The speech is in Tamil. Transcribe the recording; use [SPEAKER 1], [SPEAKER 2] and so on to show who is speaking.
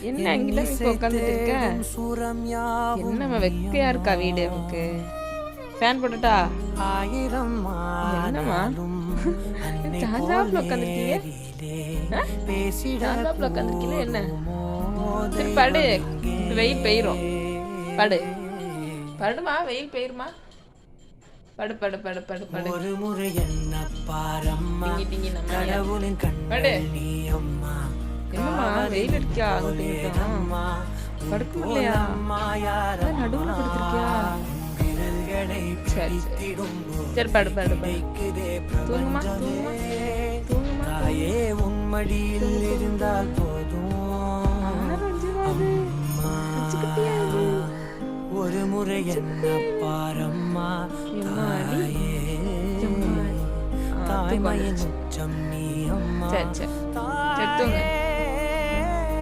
[SPEAKER 1] என்ன அங்கிட்ட இப்போ உட்காந்துட்டு இருக்க? என்னம்மா வெக்கையா இருக்கா வீடு உனக்கு? ஃபேன் போட்டுட்டா? என்னம்மா சாஞ்சாப்புல உட்காந்துருக்கீங்க? சாஞ்சாப்புல உட்காந்துருக்கீங்க என்ன? சரி படு, வெயில் பெய்யும். படு படுமா, வெயில் பெய்யுமா? படு படு படு படு படு. ஒரு முறை என்ன பாரம்மா கடவுளின் கண்கள் நீ அம்மா. என்னம்மா வெயில் அடிக்கா? படுக்க இல்லையா? நடுவுல படுத்திருக்கியா? சரி சரி படு படு படு. தூங்குமா தூங்குமா தூங்குமா. தாயே உன் மடியில் இருந்தால் போதும். ஒரு முறை என்ன பாரம்மா தாயே. தாய்மையின் உச்சம் நீ அம்மா. சரி சரி சரி தூங்க.